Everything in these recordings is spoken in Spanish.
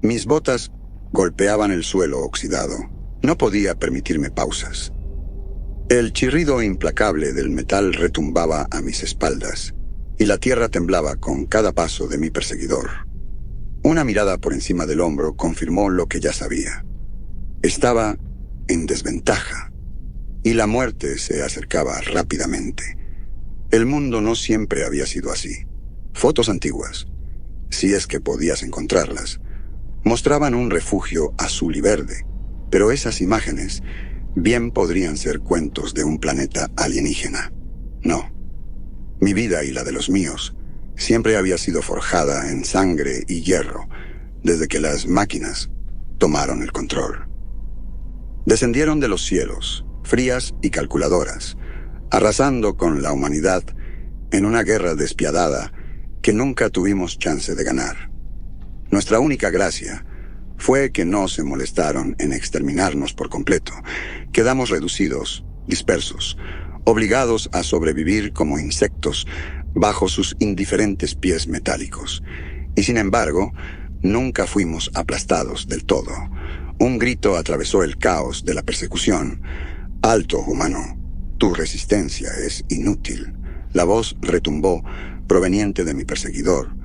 Mis botas golpeaban el suelo oxidado. No podía permitirme pausas. El chirrido implacable del metal retumbaba a mis espaldas, y la tierra temblaba con cada paso de mi perseguidor. Una mirada por encima del hombro confirmó lo que ya sabía. Estaba en desventaja, y la muerte se acercaba rápidamente. El mundo no siempre había sido así. Fotos antiguas, si es que podías encontrarlas, mostraban un refugio azul y verde, pero esas imágenes bien podrían ser cuentos de un planeta alienígena. No. Mi vida y la de los míos siempre había sido forjada en sangre y hierro desde que las máquinas tomaron el control. Descendieron de los cielos, frías y calculadoras, arrasando con la humanidad en una guerra despiadada que nunca tuvimos chance de ganar. Nuestra única gracia fue que no se molestaron en exterminarnos por completo. Quedamos reducidos, dispersos, obligados a sobrevivir como insectos bajo sus indiferentes pies metálicos. Y sin embargo, nunca fuimos aplastados del todo. Un grito atravesó el caos de la persecución. «Alto, humano, tu resistencia es inútil». La voz retumbó, proveniente de mi perseguidor.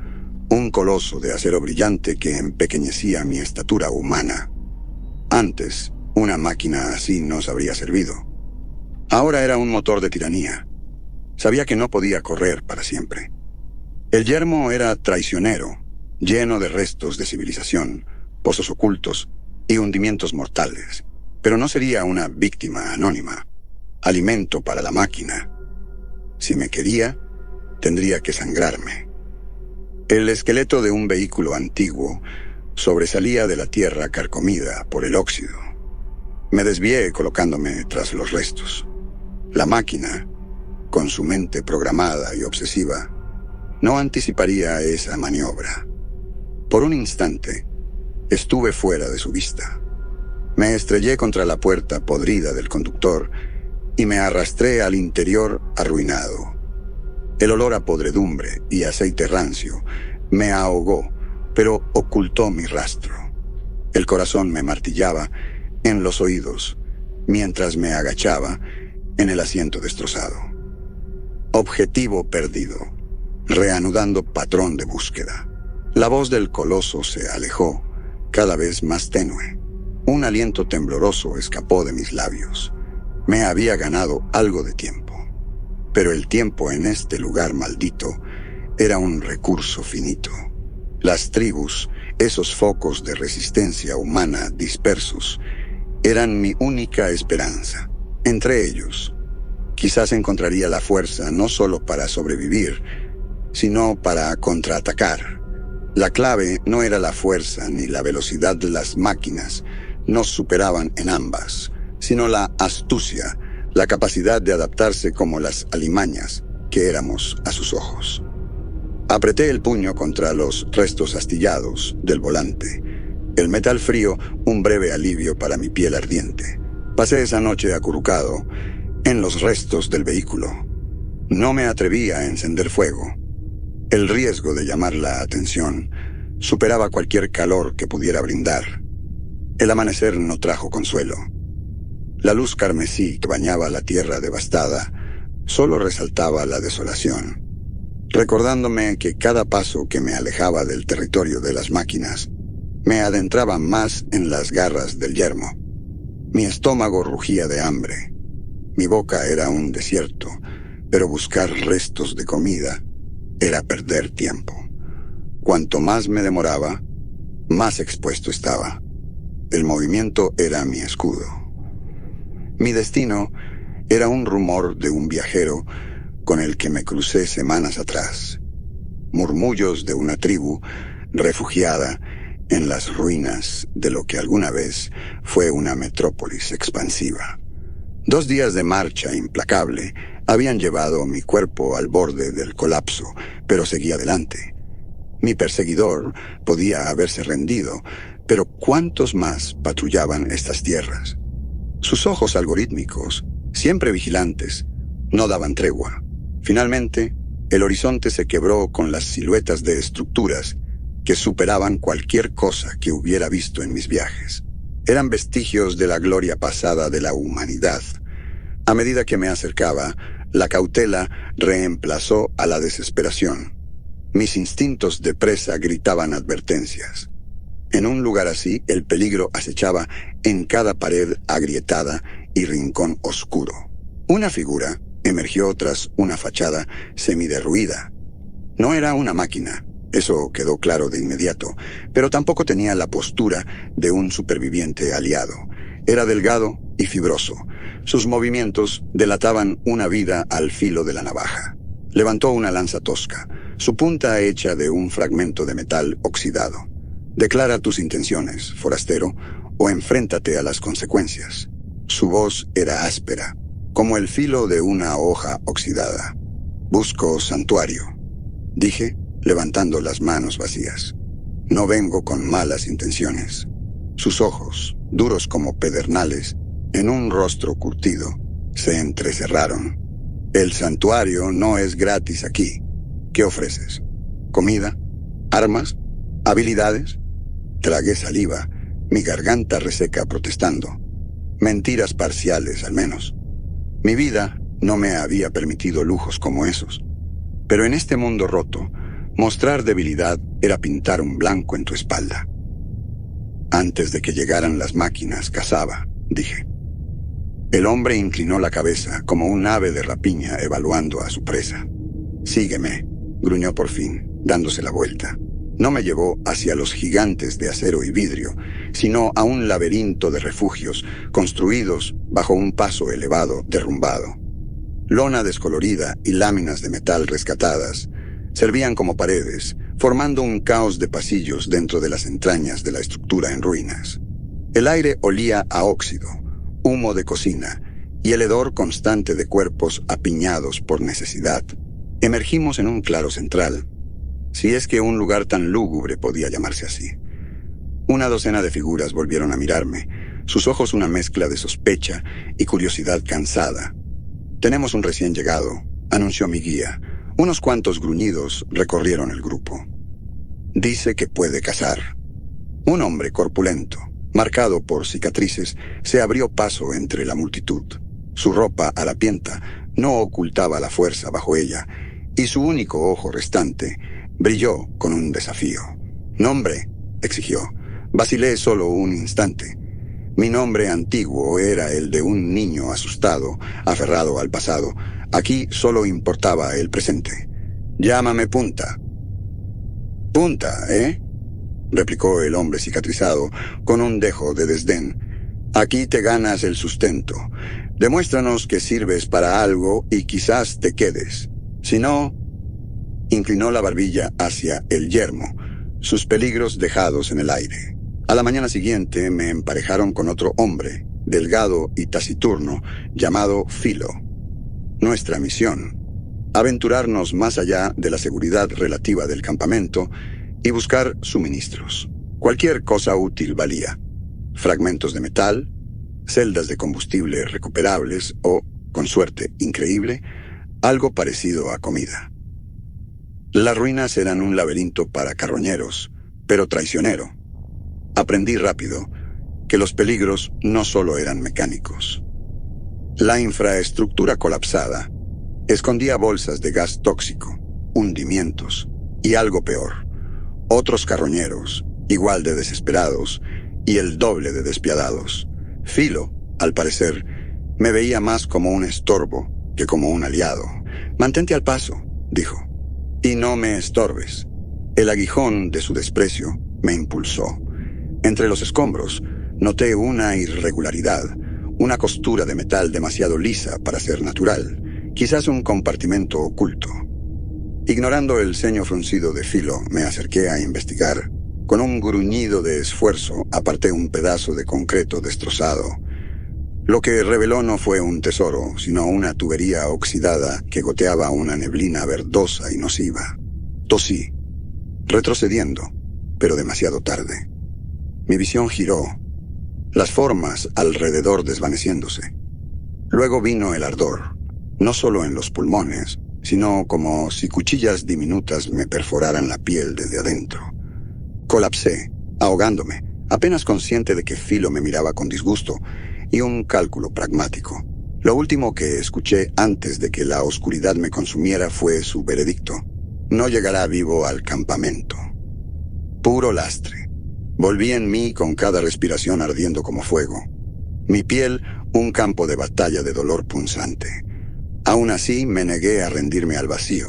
Un coloso de acero brillante que empequeñecía mi estatura humana. Antes, una máquina así nos habría servido. Ahora era un motor de tiranía. Sabía que no podía correr para siempre. El yermo era traicionero, lleno de restos de civilización, pozos ocultos y hundimientos mortales. Pero no sería una víctima anónima, alimento para la máquina. Si me quería, tendría que sangrarme. El esqueleto de un vehículo antiguo sobresalía de la tierra carcomida por el óxido. Me desvié colocándome tras los restos. La máquina, con su mente programada y obsesiva, no anticiparía esa maniobra. Por un instante, estuve fuera de su vista. Me estrellé contra la puerta podrida del conductor y me arrastré al interior arruinado. El olor a podredumbre y aceite rancio me ahogó, pero ocultó mi rastro. El corazón me martillaba en los oídos mientras me agachaba en el asiento destrozado. Objetivo perdido, reanudando patrón de búsqueda. La voz del coloso se alejó, cada vez más tenue. Un aliento tembloroso escapó de mis labios. Me había ganado algo de tiempo. Pero el tiempo en este lugar maldito era un recurso finito. Las tribus, esos focos de resistencia humana dispersos, eran mi única esperanza. Entre ellos, quizás encontraría la fuerza no solo para sobrevivir, sino para contraatacar. La clave no era la fuerza ni la velocidad de las máquinas, nos superaban en ambas, sino la astucia, la capacidad de adaptarse como las alimañas que éramos a sus ojos. Apreté el puño contra los restos astillados del volante. El metal frío, un breve alivio para mi piel ardiente. Pasé esa noche acurrucado en los restos del vehículo. No me atreví a encender fuego. El riesgo de llamar la atención superaba cualquier calor que pudiera brindar. El amanecer no trajo consuelo. La luz carmesí que bañaba la tierra devastada solo resaltaba la desolación, recordándome que cada paso que me alejaba del territorio de las máquinas me adentraba más en las garras del yermo. Mi estómago rugía de hambre. Mi boca era un desierto, pero buscar restos de comida era perder tiempo. Cuanto más me demoraba, más expuesto estaba. El movimiento era mi escudo. Mi destino era un rumor de un viajero con el que me crucé semanas atrás. Murmullos de una tribu refugiada en las ruinas de lo que alguna vez fue una metrópolis expansiva. 2 días de marcha implacable Habían llevado mi cuerpo al borde del colapso, pero seguí adelante. Mi perseguidor podía haberse rendido, pero ¿cuántos más patrullaban estas tierras? Sus ojos algorítmicos, siempre vigilantes, no daban tregua. Finalmente, el horizonte se quebró con las siluetas de estructuras que superaban cualquier cosa que hubiera visto en mis viajes. Eran vestigios de la gloria pasada de la humanidad. A medida que me acercaba, la cautela reemplazó a la desesperación. Mis instintos de presa gritaban advertencias. En un lugar así, el peligro acechaba en cada pared agrietada y rincón oscuro. Una figura emergió tras una fachada semiderruida. No era una máquina, eso quedó claro de inmediato, pero tampoco tenía la postura de un superviviente aliado. Era delgado y fibroso. Sus movimientos delataban una vida al filo de la navaja. Levantó una lanza tosca, su punta hecha de un fragmento de metal oxidado. Declara tus intenciones, forastero, o enfréntate a las consecuencias. Su voz era áspera, como el filo de una hoja oxidada. Busco santuario, dije, levantando las manos vacías. No vengo con malas intenciones. Sus ojos, duros como pedernales, en un rostro curtido, se entrecerraron. El santuario no es gratis aquí. ¿Qué ofreces? ¿Comida? ¿Armas? ¿Habilidades? Tragué saliva, mi garganta reseca protestando. Mentiras parciales, al menos. Mi vida no me había permitido lujos como esos. Pero en este mundo roto, mostrar debilidad era pintar un blanco en tu espalda. Antes de que llegaran las máquinas, cazaba, dije. El hombre inclinó la cabeza como un ave de rapiña evaluando a su presa. Sígueme, gruñó por fin, dándose la vuelta. No me llevó hacia los gigantes de acero y vidrio, sino a un laberinto de refugios construidos bajo un paso elevado derrumbado. Lona descolorida y láminas de metal rescatadas servían como paredes, formando un caos de pasillos dentro de las entrañas de la estructura en ruinas. El aire olía a óxido, humo de cocina y el hedor constante de cuerpos apiñados por necesidad. Emergimos en un claro central, si es que un lugar tan lúgubre podía llamarse así. Una docena de figuras volvieron a mirarme, sus ojos una mezcla de sospecha y curiosidad cansada. Tenemos un recién llegado, anunció mi guía. Unos cuantos gruñidos recorrieron el grupo. Dice que puede cazar. Un hombre corpulento, marcado por cicatrices, se abrió paso entre la multitud. Su ropa harapienta no ocultaba la fuerza bajo ella, y su único ojo restante brilló con un desafío. «Nombre», exigió. Vacilé solo un instante. Mi nombre antiguo era el de un niño asustado, aferrado al pasado. Aquí solo importaba el presente. «Llámame Punta». «Punta, ¿eh?», replicó el hombre cicatrizado con un dejo de desdén. «Aquí te ganas el sustento. Demuéstranos que sirves para algo y quizás te quedes. Si no...». Inclinó la barbilla hacia el yermo, sus peligros dejados en el aire. A la mañana siguiente me emparejaron con otro hombre, delgado y taciturno, llamado Filo. Nuestra misión: aventurarnos más allá de la seguridad relativa del campamento y buscar suministros. Cualquier cosa útil valía. Fragmentos de metal, celdas de combustible recuperables o, con suerte increíble, algo parecido a comida. Las ruinas eran un laberinto para carroñeros, pero traicionero. Aprendí rápido que los peligros no solo eran mecánicos. La infraestructura colapsada escondía bolsas de gas tóxico, hundimientos y algo peor, otros carroñeros, igual de desesperados y el doble de despiadados. Filo, al parecer, me veía más como un estorbo que como un aliado. «Mantente al paso», dijo, «y no me estorbes». El aguijón de su desprecio me impulsó. Entre los escombros noté una irregularidad, una costura de metal demasiado lisa para ser natural, quizás un compartimento oculto. Ignorando el ceño fruncido de Filo, me acerqué a investigar. Con un gruñido de esfuerzo aparté un pedazo de concreto destrozado. Lo que reveló no fue un tesoro, sino una tubería oxidada que goteaba una neblina verdosa y nociva. Tosí, retrocediendo, pero demasiado tarde. Mi visión giró, las formas alrededor desvaneciéndose. Luego vino el ardor, no solo en los pulmones, sino como si cuchillas diminutas me perforaran la piel desde adentro. Colapsé, ahogándome, apenas consciente de que Filo me miraba con disgusto y un cálculo pragmático. Lo último que escuché antes de que la oscuridad me consumiera fue su veredicto. No llegará vivo al campamento. Puro lastre. Volví en mí con cada respiración ardiendo como fuego. Mi piel, un campo de batalla de dolor punzante. Aún así, me negué a rendirme al vacío.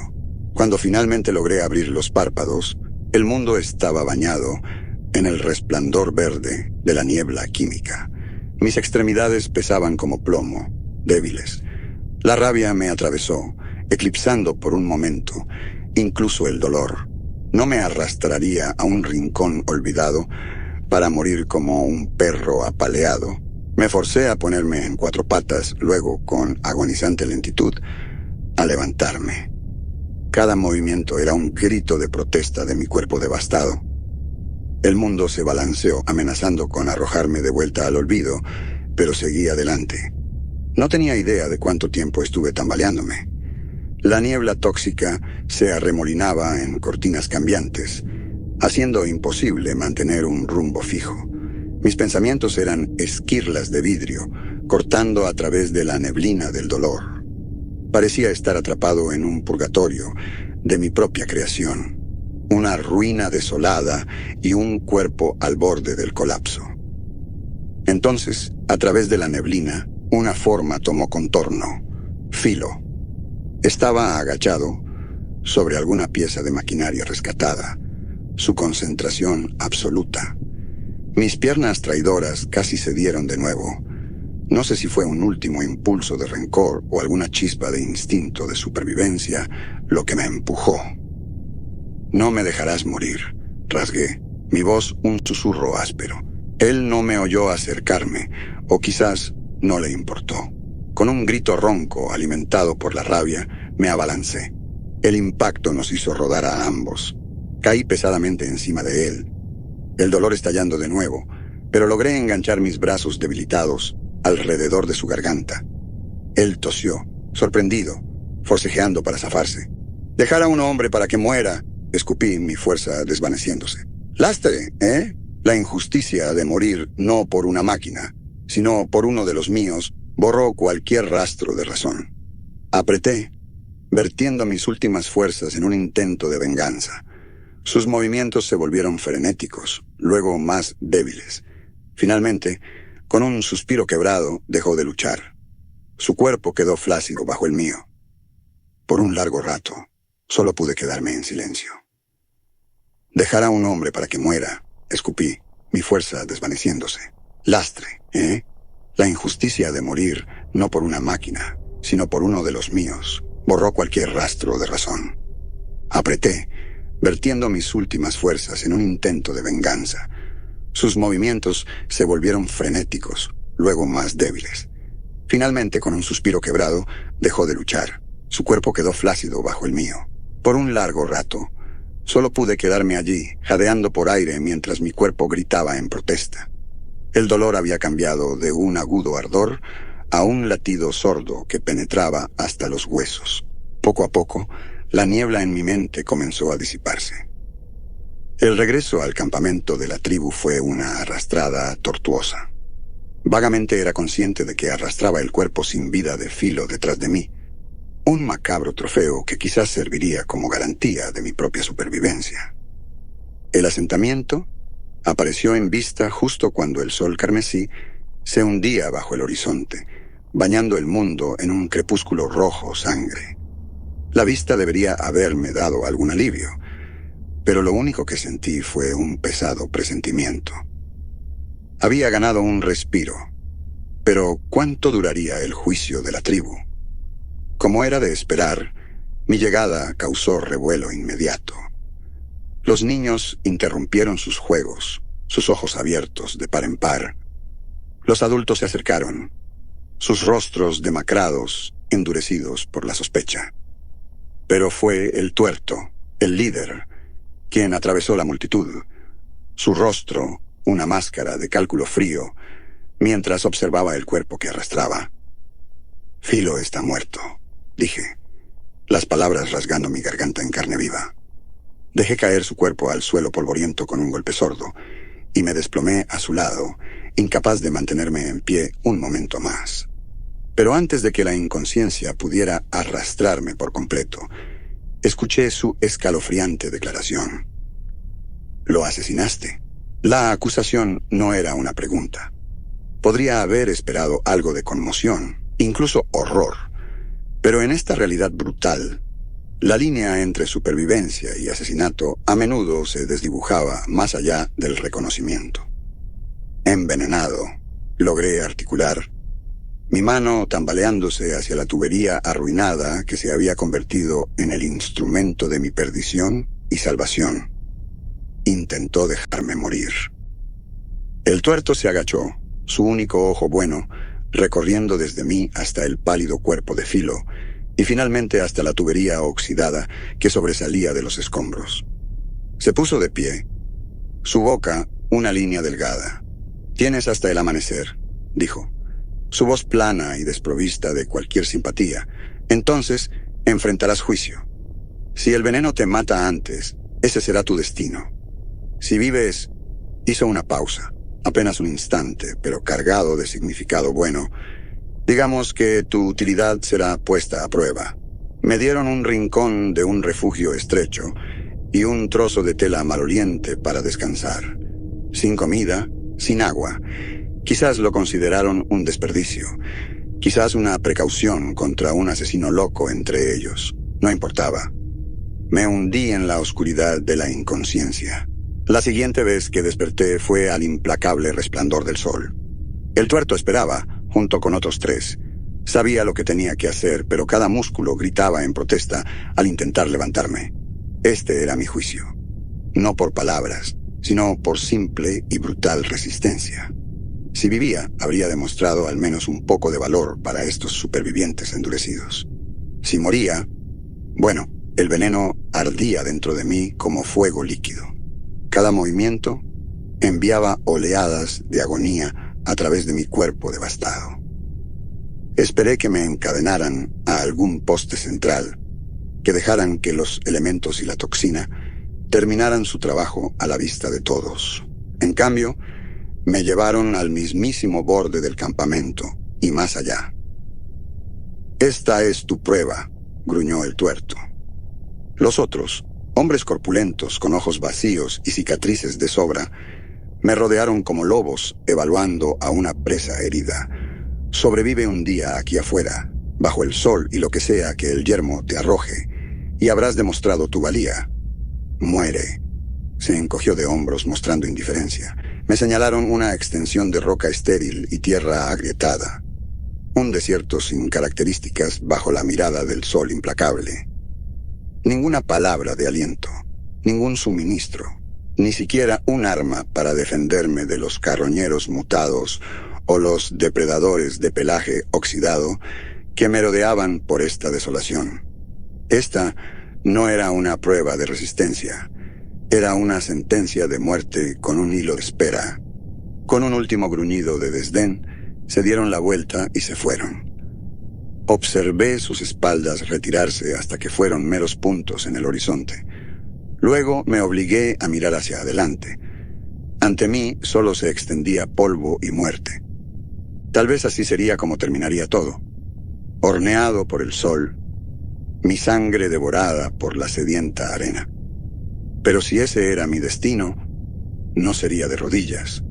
Cuando finalmente logré abrir los párpados, el mundo estaba bañado en el resplandor verde de la niebla química. Mis extremidades pesaban como plomo, débiles. La rabia me atravesó, eclipsando por un momento, incluso el dolor. No me arrastraría a un rincón olvidado para morir como un perro apaleado. Me forcé a ponerme en cuatro patas, luego, con agonizante lentitud, a levantarme. Cada movimiento era un grito de protesta de mi cuerpo devastado. El mundo se balanceó, amenazando con arrojarme de vuelta al olvido, pero seguí adelante. No tenía idea de cuánto tiempo estuve tambaleándome. La niebla tóxica se arremolinaba en cortinas cambiantes, haciendo imposible mantener un rumbo fijo. Mis pensamientos eran esquirlas de vidrio, cortando a través de la neblina del dolor. Parecía estar atrapado en un purgatorio de mi propia creación, una ruina desolada y un cuerpo al borde del colapso. Entonces, a través de la neblina, una forma tomó contorno. Filo. Estaba agachado sobre alguna pieza de maquinaria rescatada, su concentración absoluta. Mis piernas traidoras casi cedieron de nuevo. No sé si fue un último impulso de rencor o alguna chispa de instinto de supervivencia lo que me empujó. «No me dejarás morir», rasgué, mi voz un susurro áspero. Él no me oyó acercarme, o quizás no le importó. Con un grito ronco, alimentado por la rabia, me abalancé. El impacto nos hizo rodar a ambos. Caí pesadamente encima de él, el dolor estallando de nuevo, pero logré enganchar mis brazos debilitados alrededor de su garganta. Él tosió, sorprendido, forcejeando para zafarse. «Dejar a un hombre para que muera», escupí, mi fuerza desvaneciéndose. «Lastre, ¿eh? La injusticia de morir no por una máquina, sino por uno de los míos, borró cualquier rastro de razón». Apreté, vertiendo mis últimas fuerzas en un intento de venganza. Sus movimientos se volvieron frenéticos, luego más débiles. Finalmente, con un suspiro quebrado, dejó de luchar. Su cuerpo quedó flácido bajo el mío. Por un largo rato, solo pude quedarme en silencio. «Dejar a un hombre para que muera», escupí, mi fuerza desvaneciéndose. «Lastre, ¿eh? La injusticia de morir no por una máquina, sino por uno de los míos, borró cualquier rastro de razón». Apreté, vertiendo mis últimas fuerzas en un intento de venganza. Sus movimientos se volvieron frenéticos, luego más débiles. Finalmente, con un suspiro quebrado, dejó de luchar. Su cuerpo quedó flácido bajo el mío. Por un largo rato, solo pude quedarme allí, jadeando por aire mientras mi cuerpo gritaba en protesta. El dolor había cambiado de un agudo ardor a un latido sordo que penetraba hasta los huesos. Poco a poco, la niebla en mi mente comenzó a disiparse. El regreso al campamento de la tribu fue una arrastrada tortuosa. Vagamente era consciente de que arrastraba el cuerpo sin vida de Filo detrás de mí, un macabro trofeo que quizás serviría como garantía de mi propia supervivencia. El asentamiento apareció en vista justo cuando el sol carmesí se hundía bajo el horizonte, bañando el mundo en un crepúsculo rojo sangre. La vista debería haberme dado algún alivio, pero lo único que sentí fue un pesado presentimiento. Había ganado un respiro, pero ¿cuánto duraría el juicio de la tribu? Como era de esperar, mi llegada causó revuelo inmediato. Los niños interrumpieron sus juegos, sus ojos abiertos de par en par. Los adultos se acercaron, sus rostros demacrados, endurecidos por la sospecha. Pero fue el tuerto, el líder, quien atravesó la multitud, su rostro una máscara de cálculo frío, mientras observaba el cuerpo que arrastraba. Filo está muerto, dije, las palabras rasgando mi garganta en carne viva. Dejé caer su cuerpo al suelo polvoriento con un golpe sordo, y me desplomé a su lado, incapaz de mantenerme en pie un momento más. Pero antes de que la inconsciencia pudiera arrastrarme por completo, escuché su escalofriante declaración. «¿Lo asesinaste?» La acusación no era una pregunta. Podría haber esperado algo de conmoción, incluso horror. Pero en esta realidad brutal, la línea entre supervivencia y asesinato a menudo se desdibujaba más allá del reconocimiento. Envenenado, logré articular, mi mano tambaleándose hacia la tubería arruinada que se había convertido en el instrumento de mi perdición y salvación. Intentó dejarme morir. El tuerto se agachó, su único ojo bueno, recorriendo desde mí hasta el pálido cuerpo de Filo, y finalmente hasta la tubería oxidada que sobresalía de los escombros. Se puso de pie, su boca una línea delgada. «Tienes hasta el amanecer», dijo, su voz plana y desprovista de cualquier simpatía. «Entonces enfrentarás juicio. Si el veneno te mata antes, ese será tu destino. Si vives...» Hizo una pausa, apenas un instante, pero cargado de significado bueno. «Digamos que tu utilidad será puesta a prueba. Me dieron un rincón de un refugio estrecho y un trozo de tela maloliente para descansar. Sin comida, sin agua. Quizás lo consideraron un desperdicio. Quizás una precaución contra un asesino loco entre ellos. No importaba. Me hundí en la oscuridad de la inconsciencia. La siguiente vez que desperté fue al implacable resplandor del sol. El tuerto esperaba, junto con otros 3. Sabía lo que tenía que hacer, pero cada músculo gritaba en protesta al intentar levantarme. Este era mi juicio. No por palabras, sino por simple y brutal resistencia. Si vivía, habría demostrado al menos un poco de valor para estos supervivientes endurecidos. Si moría, bueno, el veneno ardía dentro de mí como fuego líquido. Cada movimiento enviaba oleadas de agonía a través de mi cuerpo devastado. Esperé que me encadenaran a algún poste central, que dejaran que los elementos y la toxina terminaran su trabajo a la vista de todos. En cambio, me llevaron al mismísimo borde del campamento y más allá. «Esta es tu prueba», gruñó el tuerto. Los otros, hombres corpulentos con ojos vacíos y cicatrices de sobra, me rodearon como lobos evaluando a una presa herida. «Sobrevive un día aquí afuera, bajo el sol y lo que sea que el yermo te arroje, y habrás demostrado tu valía. Muere». Se encogió de hombros mostrando indiferencia. Me señalaron una extensión de roca estéril y tierra agrietada. Un desierto sin características bajo la mirada del sol implacable. Ninguna palabra de aliento, ningún suministro, ni siquiera un arma para defenderme de los carroñeros mutados o los depredadores de pelaje oxidado que merodeaban por esta desolación. Esta no era una prueba de resistencia. Era una sentencia de muerte con un hilo de espera. Con un último gruñido de desdén, se dieron la vuelta y se fueron. Observé sus espaldas retirarse hasta que fueron meros puntos en el horizonte. Luego me obligué a mirar hacia adelante. Ante mí solo se extendía polvo y muerte. Tal vez así sería como terminaría todo. Horneado por el sol, mi sangre devorada por la sedienta arena. Pero si ese era mi destino, no sería de rodillas.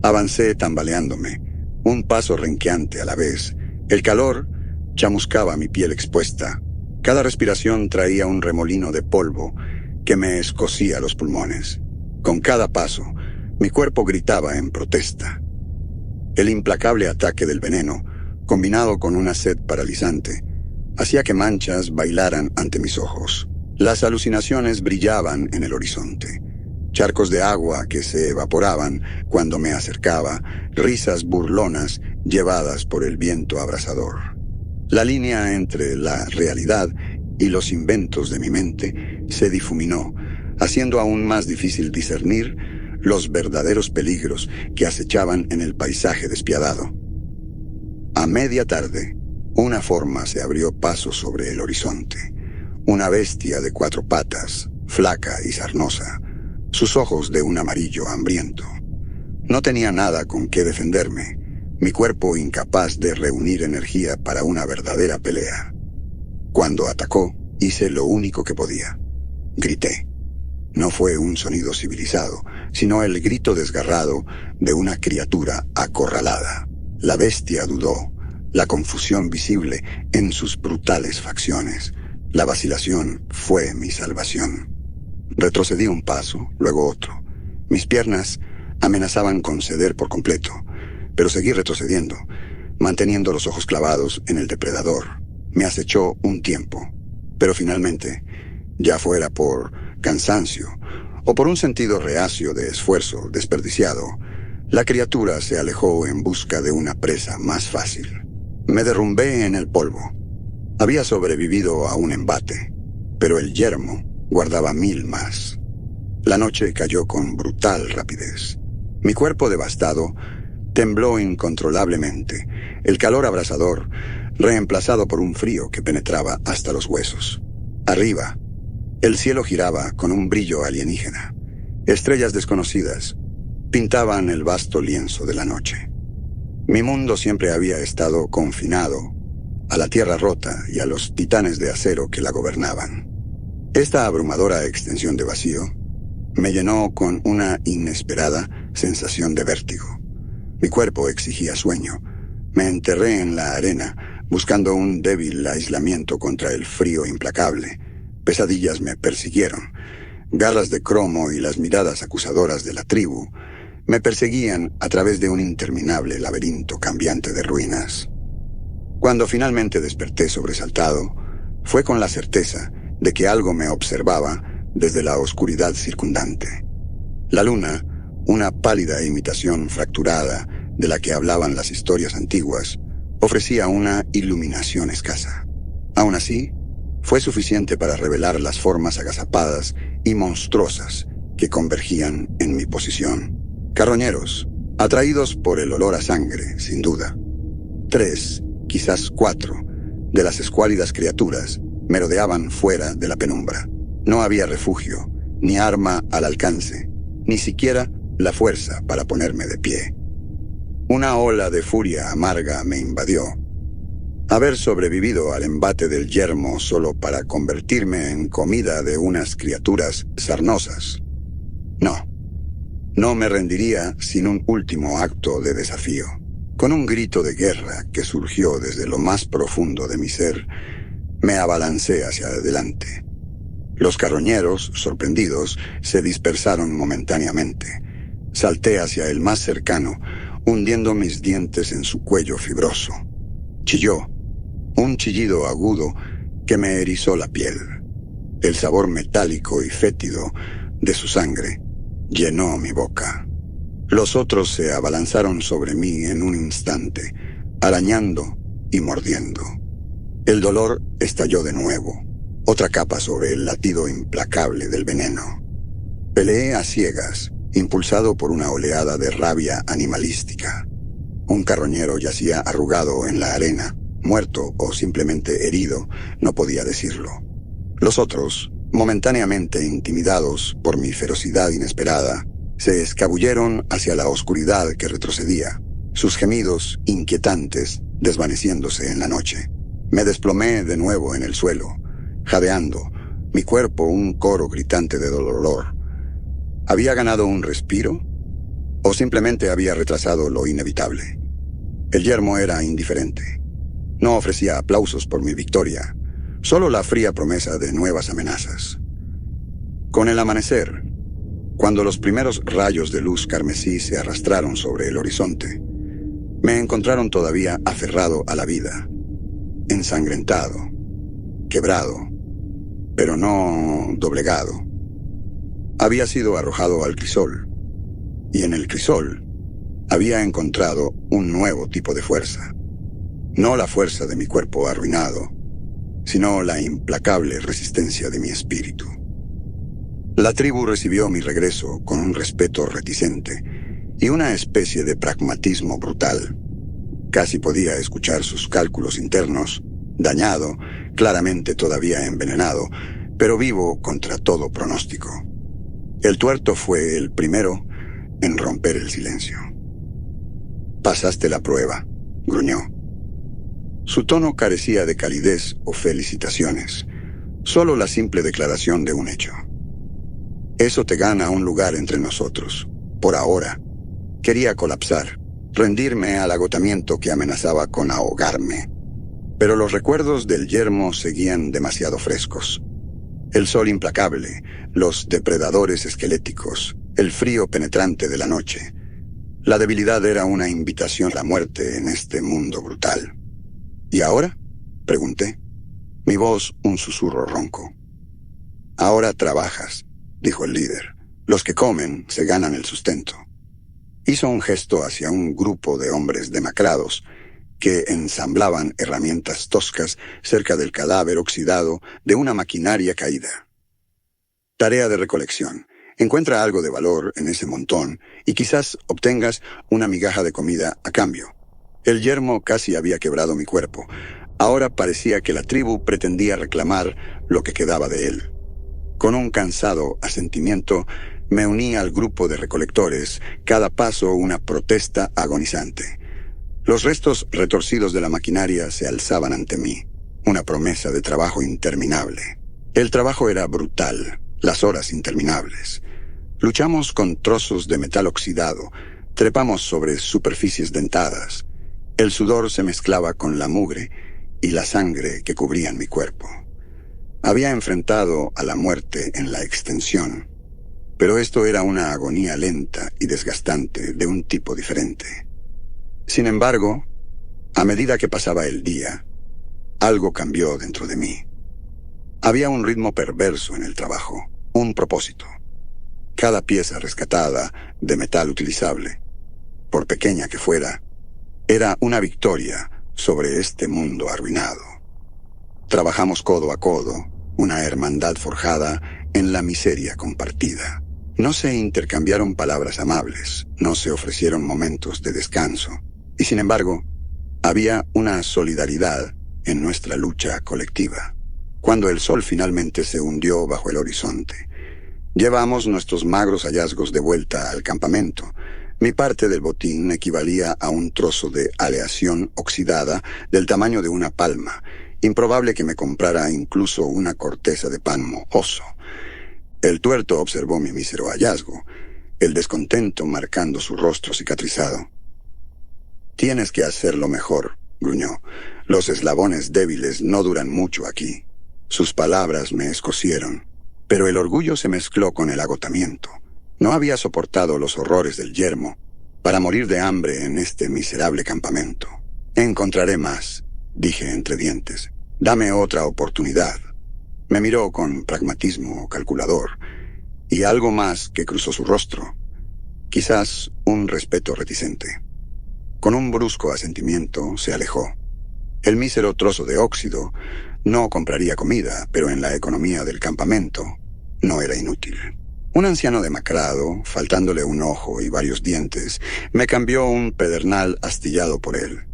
Avancé tambaleándome, un paso renqueante a la vez. El calor chamuscaba mi piel expuesta. Cada respiración traía un remolino de polvo que me escocía los pulmones. Con cada paso, mi cuerpo gritaba en protesta. El implacable ataque del veneno, combinado con una sed paralizante, hacía que manchas bailaran ante mis ojos. Las alucinaciones brillaban en el horizonte. Charcos de agua que se evaporaban cuando me acercaba, risas burlonas llevadas por el viento abrasador. La línea entre la realidad y los inventos de mi mente se difuminó, haciendo aún más difícil discernir los verdaderos peligros que acechaban en el paisaje despiadado. A media tarde, una forma se abrió paso sobre el horizonte. Una bestia de 4 patas, flaca y sarnosa, sus ojos de un amarillo hambriento. No tenía nada con qué defenderme, mi cuerpo incapaz de reunir energía para una verdadera pelea. Cuando atacó, hice lo único que podía. Grité. No fue un sonido civilizado, sino el grito desgarrado de una criatura acorralada. La bestia dudó, la confusión visible en sus brutales facciones. La vacilación fue mi salvación. Retrocedí un paso, luego otro. Mis piernas amenazaban con ceder por completo, pero seguí retrocediendo, manteniendo los ojos clavados en el depredador. Me acechó un tiempo, pero finalmente, ya fuera por cansancio o por un sentido reacio de esfuerzo desperdiciado, la criatura se alejó en busca de una presa más fácil. Me derrumbé en el polvo. Había sobrevivido a un embate, pero el yermo guardaba 1000 más. La noche cayó con brutal rapidez. Mi cuerpo devastado tembló incontrolablemente, el calor abrasador reemplazado por un frío que penetraba hasta los huesos. Arriba, el cielo giraba con un brillo alienígena. Estrellas desconocidas pintaban el vasto lienzo de la noche. Mi mundo siempre había estado confinado a la tierra rota y a los titanes de acero que la gobernaban. Esta abrumadora extensión de vacío me llenó con una inesperada sensación de vértigo. Mi cuerpo exigía sueño. Me enterré en la arena, buscando un débil aislamiento contra el frío implacable. Pesadillas me persiguieron. Garras de cromo y las miradas acusadoras de la tribu me perseguían a través de un interminable laberinto cambiante de ruinas. Cuando finalmente desperté sobresaltado, fue con la certeza de que algo me observaba desde la oscuridad circundante. La luna, una pálida imitación fracturada de la que hablaban las historias antiguas, ofrecía una iluminación escasa. Aún así, fue suficiente para revelar las formas agazapadas y monstruosas que convergían en mi posición. Carroñeros, atraídos por el olor a sangre, sin duda. 3, quizás 4, de las escuálidas criaturas merodeaban fuera de la penumbra. No había refugio, ni arma al alcance, ni siquiera la fuerza para ponerme de pie. Una ola de furia amarga me invadió. Haber sobrevivido al embate del yermo solo para convertirme en comida de unas criaturas sarnosas. No me rendiría sin un último acto de desafío. Con un grito de guerra que surgió desde lo más profundo de mi ser, me abalancé hacia adelante. Los carroñeros, sorprendidos, se dispersaron momentáneamente. Salté hacia el más cercano, hundiendo mis dientes en su cuello fibroso. Chilló, un chillido agudo que me erizó la piel. El sabor metálico y fétido de su sangre llenó mi boca. Los otros se abalanzaron sobre mí en un instante, arañando y mordiendo. El dolor estalló de nuevo, otra capa sobre el latido implacable del veneno. Peleé a ciegas, impulsado por una oleada de rabia animalística. Un carroñero yacía arrugado en la arena, muerto o simplemente herido, no podía decirlo. Los otros, momentáneamente intimidados por mi ferocidad inesperada, se escabulleron hacia la oscuridad que retrocedía, sus gemidos inquietantes desvaneciéndose en la noche. Me desplomé de nuevo en el suelo, jadeando, mi cuerpo un coro gritante de dolor. ¿Había ganado un respiro? ¿O simplemente había retrasado lo inevitable? El yermo era indiferente. No ofrecía aplausos por mi victoria, solo la fría promesa de nuevas amenazas. Con el amanecer, cuando los primeros rayos de luz carmesí se arrastraron sobre el horizonte, me encontraron todavía aferrado a la vida, ensangrentado, quebrado, pero no doblegado. Había sido arrojado al crisol, y en el crisol había encontrado un nuevo tipo de fuerza. No la fuerza de mi cuerpo arruinado, sino la implacable resistencia de mi espíritu. La tribu recibió mi regreso con un respeto reticente y una especie de pragmatismo brutal. Casi podía escuchar sus cálculos internos, dañado, claramente todavía envenenado, pero vivo contra todo pronóstico. El tuerto fue el primero en romper el silencio. «Pasaste la prueba», gruñó. Su tono carecía de calidez o felicitaciones, solo la simple declaración de un hecho. «Eso te gana un lugar entre nosotros, por ahora». Quería colapsar, rendirme al agotamiento que amenazaba con ahogarme. Pero los recuerdos del yermo seguían demasiado frescos. El sol implacable, los depredadores esqueléticos, el frío penetrante de la noche. La debilidad era una invitación a la muerte en este mundo brutal. «¿Y ahora?», pregunté. Mi voz un susurro ronco. «Ahora trabajas», dijo el líder. «Los que comen se ganan el sustento». Hizo un gesto hacia un grupo de hombres demacrados que ensamblaban herramientas toscas cerca del cadáver oxidado de una maquinaria caída. «Tarea de recolección. Encuentra algo de valor en ese montón y quizás obtengas una migaja de comida a cambio». El yermo casi había quebrado mi cuerpo. Ahora parecía que la tribu pretendía reclamar lo que quedaba de él. Con un cansado asentimiento, me uní al grupo de recolectores, cada paso una protesta agonizante. Los restos retorcidos de la maquinaria se alzaban ante mí, una promesa de trabajo interminable. El trabajo era brutal, las horas interminables. Luchamos con trozos de metal oxidado, trepamos sobre superficies dentadas. El sudor se mezclaba con la mugre y la sangre que cubrían mi cuerpo. Había enfrentado a la muerte en la extensión, pero esto era una agonía lenta y desgastante de un tipo diferente. Sin embargo, a medida que pasaba el día, algo cambió dentro de mí. Había un ritmo perverso en el trabajo, un propósito. Cada pieza rescatada de metal utilizable, por pequeña que fuera, era una victoria sobre este mundo arruinado. Trabajamos codo a codo, una hermandad forjada en la miseria compartida. No se intercambiaron palabras amables, no se ofrecieron momentos de descanso, y sin embargo, había una solidaridad en nuestra lucha colectiva. Cuando el sol finalmente se hundió bajo el horizonte, llevamos nuestros magros hallazgos de vuelta al campamento. Mi parte del botín equivalía a un trozo de aleación oxidada del tamaño de una palma. Improbable que me comprara incluso una corteza de pan mojoso. El tuerto observó mi mísero hallazgo, el descontento marcando su rostro cicatrizado. «Tienes que hacerlo mejor», gruñó. «Los eslabones débiles no duran mucho aquí». Sus palabras me escocieron, pero el orgullo se mezcló con el agotamiento. No había soportado los horrores del yermo para morir de hambre en este miserable campamento. «Encontraré más», dije entre dientes. «Dame otra oportunidad». Me miró con pragmatismo calculador, y algo más que cruzó su rostro. Quizás un respeto reticente. Con un brusco asentimiento se alejó. El mísero trozo de óxido no compraría comida, pero en la economía del campamento no era inútil. Un anciano demacrado, faltándole un ojo y varios dientes, me cambió un pedernal astillado por él.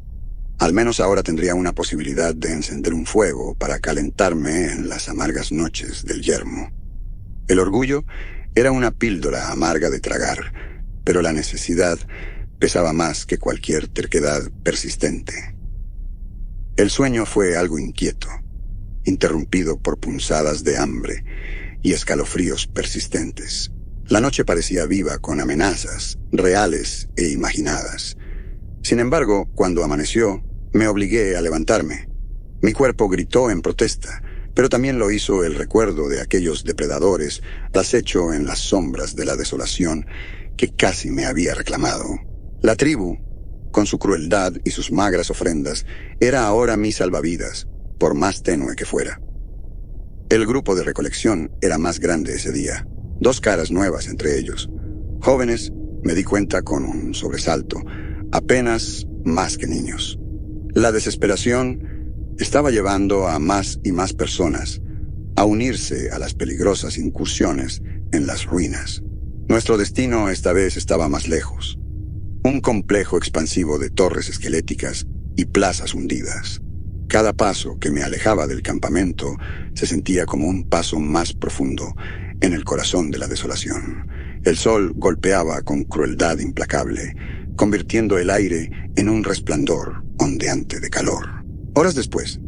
Al menos ahora tendría una posibilidad de encender un fuego para calentarme en las amargas noches del yermo. El orgullo era una píldora amarga de tragar, pero la necesidad pesaba más que cualquier terquedad persistente. El sueño fue algo inquieto, interrumpido por punzadas de hambre y escalofríos persistentes. La noche parecía viva con amenazas, reales e imaginadas. Sin embargo, cuando amaneció, me obligué a levantarme. Mi cuerpo gritó en protesta, pero también lo hizo el recuerdo de aquellos depredadores, acecho en las sombras de la desolación que casi me había reclamado. La tribu, con su crueldad y sus magras ofrendas, era ahora mi salvavidas, por más tenue que fuera. El grupo de recolección era más grande ese día. 2 caras nuevas entre ellos. Jóvenes, me di cuenta con un sobresalto, apenas más que niños. La desesperación estaba llevando a más y más personas a unirse a las peligrosas incursiones en las ruinas. Nuestro destino esta vez estaba más lejos. Un complejo expansivo de torres esqueléticas y plazas hundidas. Cada paso que me alejaba del campamento se sentía como un paso más profundo en el corazón de la desolación. El sol golpeaba con crueldad implacable, convirtiendo el aire en un resplandor ondeante de calor. Horas después,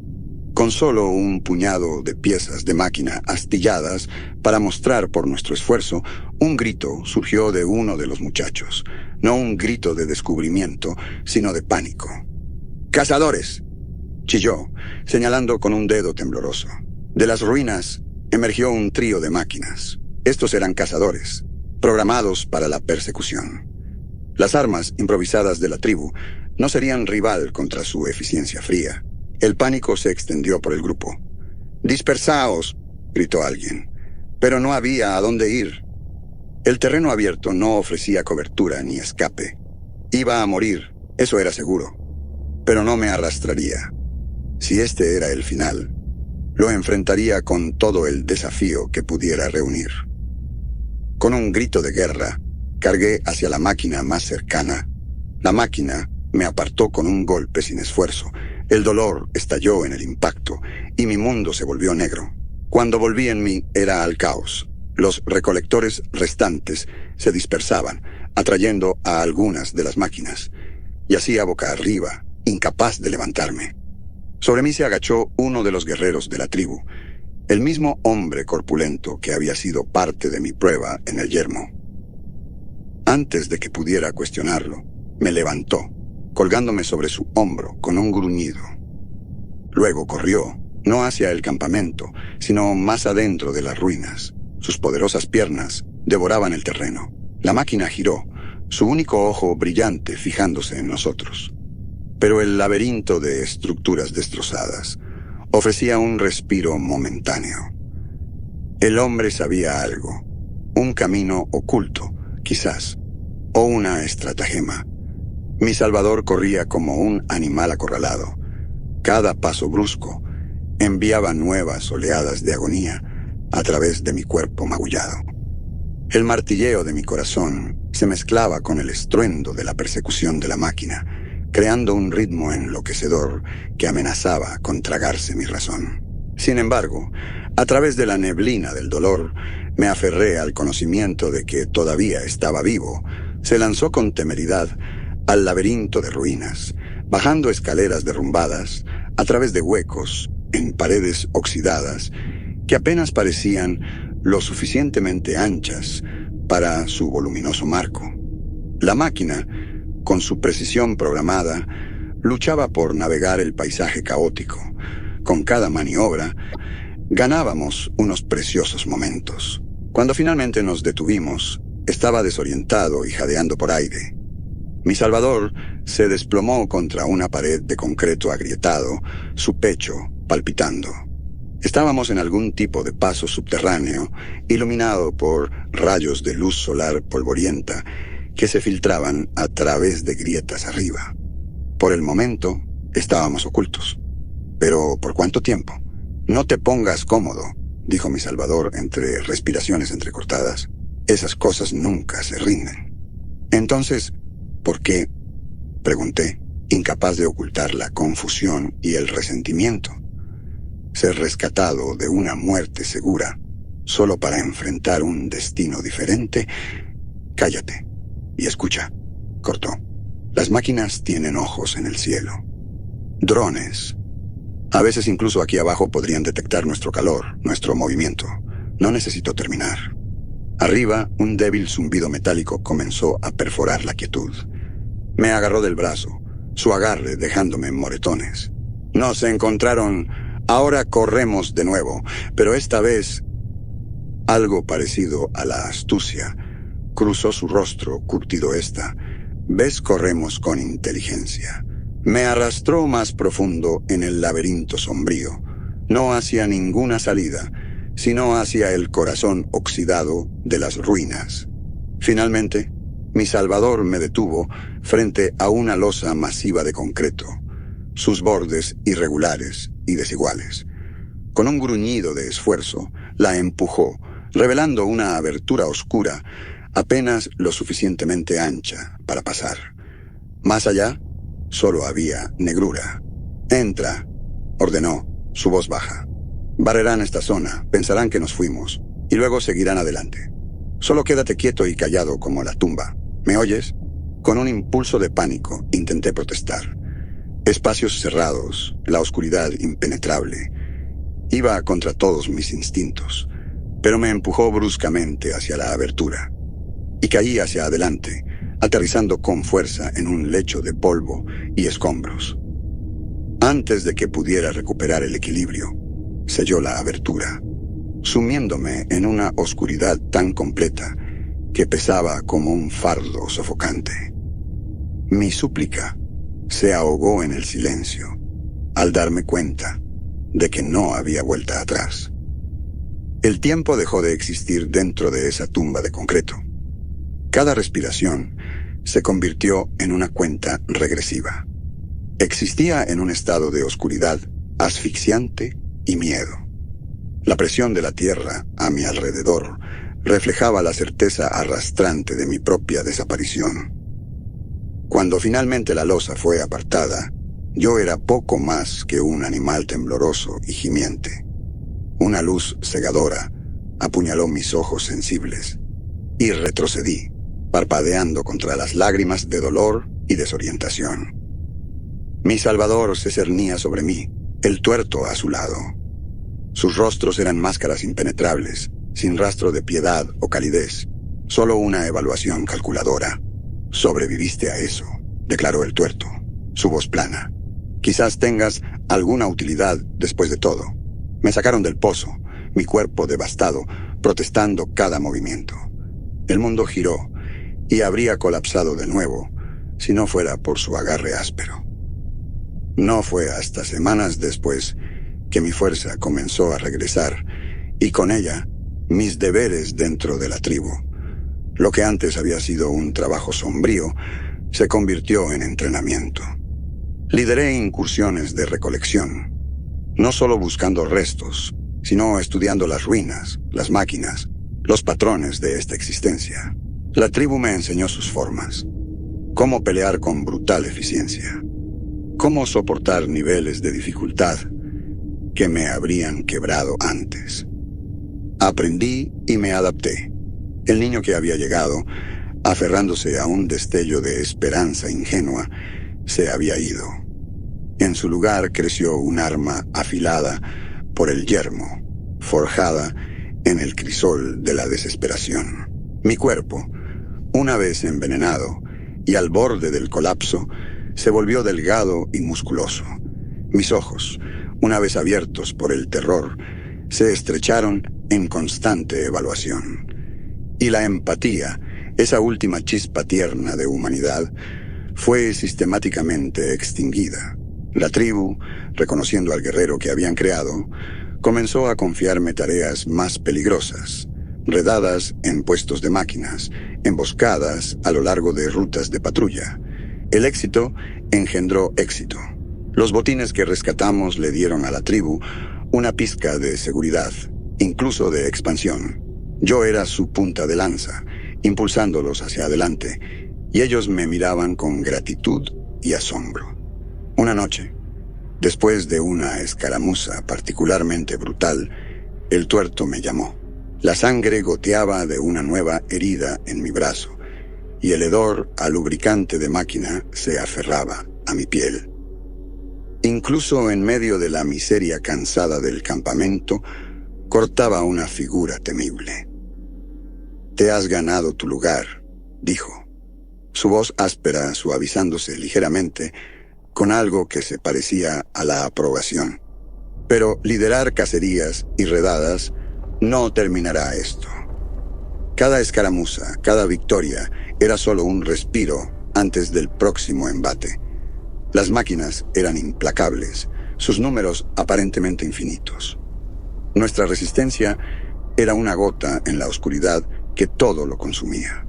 con solo un puñado de piezas de máquina astilladas para mostrar por nuestro esfuerzo, un grito surgió de uno de los muchachos. No un grito de descubrimiento, sino de pánico. ¡Cazadores!, chilló, señalando con un dedo tembloroso. De las ruinas emergió un trío de máquinas. Estos eran cazadores, programados para la persecución. Las armas improvisadas de la tribu no serían rival contra su eficiencia fría. El pánico se extendió por el grupo. «¡Dispersaos!», gritó alguien. Pero no había a dónde ir. El terreno abierto no ofrecía cobertura ni escape. Iba a morir, eso era seguro. Pero no me arrastraría. Si este era el final, lo enfrentaría con todo el desafío que pudiera reunir. Con un grito de guerra, cargué hacia la máquina más cercana. La máquina me apartó con un golpe sin esfuerzo. El dolor estalló en el impacto y mi mundo se volvió negro. Cuando volví en mí era al caos. Los recolectores restantes se dispersaban, atrayendo a algunas de las máquinas. Yacía boca arriba, incapaz de levantarme. Sobre mí se agachó uno de los guerreros de la tribu, el mismo hombre corpulento que había sido parte de mi prueba en el yermo. Antes de que pudiera cuestionarlo, me levantó, colgándome sobre su hombro con un gruñido. Luego corrió, no hacia el campamento, sino más adentro de las ruinas. Sus poderosas piernas devoraban el terreno. La máquina giró, su único ojo brillante fijándose en nosotros. Pero el laberinto de estructuras destrozadas ofrecía un respiro momentáneo. El hombre sabía algo, un camino oculto, quizás, o una estratagema. Mi salvador corría como un animal acorralado. Cada paso brusco enviaba nuevas oleadas de agonía a través de mi cuerpo magullado. El martilleo de mi corazón se mezclaba con el estruendo de la persecución de la máquina, creando un ritmo enloquecedor que amenazaba con tragarse mi razón. Sin embargo, a través de la neblina del dolor, me aferré al conocimiento de que todavía estaba vivo. Se lanzó con temeridad al laberinto de ruinas, bajando escaleras derrumbadas, a través de huecos en paredes oxidadas que apenas parecían lo suficientemente anchas para su voluminoso marco. La máquina, con su precisión programada, luchaba por navegar el paisaje caótico. Con cada maniobra, ganábamos unos preciosos momentos. Cuando finalmente nos detuvimos, estaba desorientado y jadeando por aire. Mi salvador se desplomó contra una pared de concreto agrietado, su pecho palpitando. Estábamos en algún tipo de paso subterráneo, iluminado por rayos de luz solar polvorienta que se filtraban a través de grietas arriba. Por el momento, estábamos ocultos. ¿Pero por cuánto tiempo? «No te pongas cómodo», dijo mi salvador entre respiraciones entrecortadas. «Esas cosas nunca se rinden». «Entonces, ¿por qué?», pregunté, incapaz de ocultar la confusión y el resentimiento. Ser rescatado de una muerte segura, solo para enfrentar un destino diferente. «Cállate y escucha», cortó. «Las máquinas tienen ojos en el cielo. Drones. A veces incluso aquí abajo podrían detectar nuestro calor, nuestro movimiento. No necesito terminar». Arriba, un débil zumbido metálico comenzó a perforar la quietud. Me agarró del brazo, su agarre dejándome moretones. «Nos encontraron. Ahora corremos de nuevo, pero esta vez…». Algo parecido a la astucia cruzó su rostro curtido esta. «¿Ves? Corremos con inteligencia». Me arrastró más profundo en el laberinto sombrío, no hacia ninguna salida, sino hacia el corazón oxidado de las ruinas. Finalmente, mi salvador me detuvo frente a una losa masiva de concreto, sus bordes irregulares y desiguales. Con un gruñido de esfuerzo, la empujó, revelando una abertura oscura, apenas lo suficientemente ancha para pasar. Más allá, solo había negrura. «Entra», ordenó, su voz baja. «Barrerán esta zona, pensarán que nos fuimos, y luego seguirán adelante. Solo quédate quieto y callado como la tumba. ¿Me oyes?» Con un impulso de pánico, intenté protestar. Espacios cerrados, la oscuridad impenetrable. Iba contra todos mis instintos, pero me empujó bruscamente hacia la abertura. Y caí hacia adelante, aterrizando con fuerza en un lecho de polvo y escombros. Antes de que pudiera recuperar el equilibrio, selló la abertura, sumiéndome en una oscuridad tan completa que pesaba como un fardo sofocante. Mi súplica se ahogó en el silencio al darme cuenta de que no había vuelta atrás. El tiempo dejó de existir dentro de esa tumba de concreto. Cada respiración se convirtió en una cuenta regresiva. Existía en un estado de oscuridad asfixiante y miedo. La presión de la tierra a mi alrededor reflejaba la certeza arrastrante de mi propia desaparición. Cuando finalmente la losa fue apartada, yo era poco más que un animal tembloroso y gimiente. Una luz cegadora apuñaló mis ojos sensibles y retrocedí, parpadeando contra las lágrimas de dolor y desorientación. Mi salvador se cernía sobre mí, el tuerto a su lado. Sus rostros eran máscaras impenetrables, sin rastro de piedad o calidez, solo una evaluación calculadora. «Sobreviviste a eso», declaró el tuerto, su voz plana. «Quizás tengas alguna utilidad después de todo. Me sacaron del pozo, mi cuerpo devastado, protestando cada movimiento. El mundo giró y habría colapsado de nuevo si no fuera por su agarre áspero». No fue hasta semanas después que mi fuerza comenzó a regresar y con ella mis deberes dentro de la tribu. Lo que antes había sido un trabajo sombrío se convirtió en entrenamiento. Lideré incursiones de recolección, no solo buscando restos, sino estudiando las ruinas, las máquinas, los patrones de esta existencia. La tribu me enseñó sus formas, cómo pelear con brutal eficiencia, cómo soportar niveles de dificultad que me habrían quebrado antes. Aprendí y me adapté. El niño que había llegado, aferrándose a un destello de esperanza ingenua, se había ido. En su lugar creció un arma afilada por el yermo, forjada en el crisol de la desesperación. Mi cuerpo, una vez envenenado y al borde del colapso, se volvió delgado y musculoso. Mis ojos, una vez abiertos por el terror, se estrecharon en constante evaluación. Y la empatía, esa última chispa tierna de humanidad, fue sistemáticamente extinguida. La tribu, reconociendo al guerrero que habían creado, comenzó a confiarme tareas más peligrosas, redadas en puestos de máquinas, emboscadas a lo largo de rutas de patrulla. El éxito engendró éxito. Los botines que rescatamos le dieron a la tribu una pizca de seguridad, incluso de expansión. Yo era su punta de lanza, impulsándolos hacia adelante, y ellos me miraban con gratitud y asombro. Una noche, después de una escaramuza particularmente brutal, el tuerto me llamó. La sangre goteaba de una nueva herida en mi brazo, y el hedor a lubricante de máquina se aferraba a mi piel. Incluso en medio de la miseria cansada del campamento, cortaba una figura temible. «Te has ganado tu lugar», dijo, su voz áspera suavizándose ligeramente con algo que se parecía a la aprobación. «Pero liderar cacerías y redadas no terminará esto. Cada escaramuza, cada victoria era solo un respiro antes del próximo embate. Las máquinas eran implacables, sus números aparentemente infinitos. Nuestra resistencia era una gota en la oscuridad que todo lo consumía.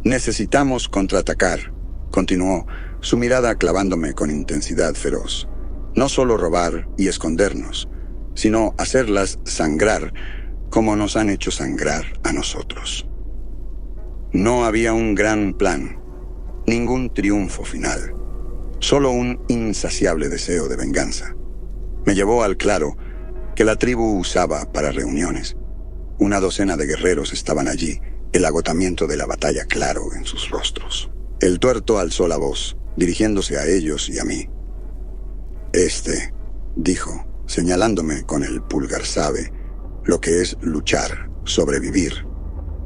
Necesitamos contraatacar, continuó, su mirada clavándome con intensidad feroz. No solo robar y escondernos, sino hacerlas sangrar como nos han hecho sangrar a nosotros. No había un gran plan, ningún triunfo final, solo un insaciable deseo de venganza. Me llevó al claro que la tribu usaba para reuniones. Una docena de guerreros estaban allí, el agotamiento de la batalla claro en sus rostros. El tuerto alzó la voz, dirigiéndose a ellos y a mí. Dijo, señalándome con el pulgar, sabe lo que es luchar, sobrevivir.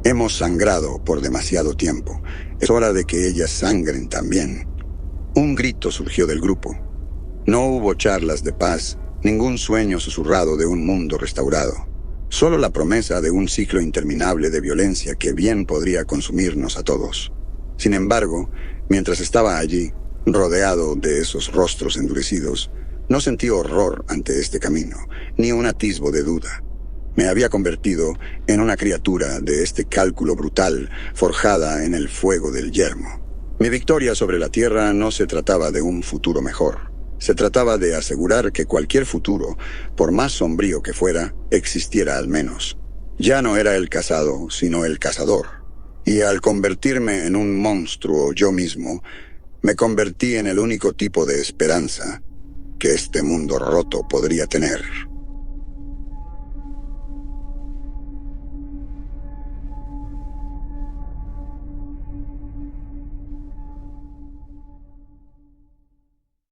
Hemos sangrado por demasiado tiempo. Es hora de que ellas sangren también. Un grito surgió del grupo. No hubo charlas de paz, ningún sueño susurrado de un mundo restaurado. Solo la promesa de un ciclo interminable de violencia que bien podría consumirnos a todos. Sin embargo, mientras estaba allí, rodeado de esos rostros endurecidos, no sentí horror ante este camino, ni un atisbo de duda. Me había convertido en una criatura de este cálculo brutal, forjada en el fuego del yermo. Mi victoria sobre la Tierra no se trataba de un futuro mejor. Se trataba de asegurar que cualquier futuro, por más sombrío que fuera, existiera al menos. Ya no era el cazado, sino el cazador. Y al convertirme en un monstruo yo mismo, me convertí en el único tipo de esperanza que este mundo roto podría tener.